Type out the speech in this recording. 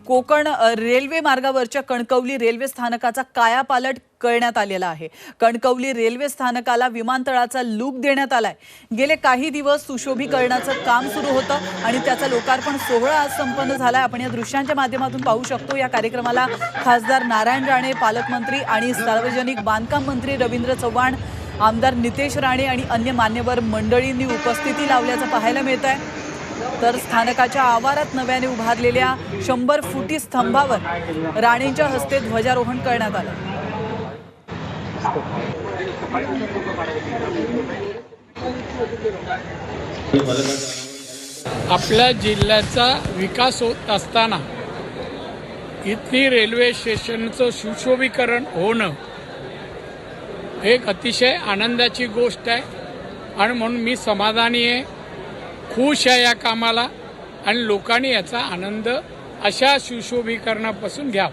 Konkan railway मार्गावरच्या Kankavli railway स्थानकाचा कायापालट करण्यात आलेला आहे। कणकवली रेल्वे स्थानकाला विमानतळाचा लूक देण्यात आलाय। गेले काही दिवस सुशोभीकरणाचं काम सुरू होतं आणि त्याचा लोकार्पण सोहळा आज संपन्न झालाय। आपण या दृश्यांच्या माध्यमातून पाहू शकतो। या कार्यक्रमाला खासदार नारायण राणे, पालकमंत्री आणि सार्वजनिक बांधकाम मंत्री रवींद्र चव्हाण, आमदार नितेश राणे आणि अन्य मान्यवर मंडळींनी उपस्थिती लावल्याचं पाहायला मिळत आहे। तर स्थानकाच्या आवारात नव्याने उभारलेल्या 100 फुटी स्तंभावर राणेंच्या हस्ते ध्वजारोहण करण्यात आलं। आपल्या जिल्ह्याचा विकास होत असताना इथली रेल्वे स्टेशनचं सुशोभीकरण होणं एक अतिशय आनंदाची गोष्ट आहे आणि म्हणून मी समाधानी आहे, खुश आहे या कामाला आणि लोकांनी याचा आनंद अशा सुशोभीकरणापासून घ्यावा।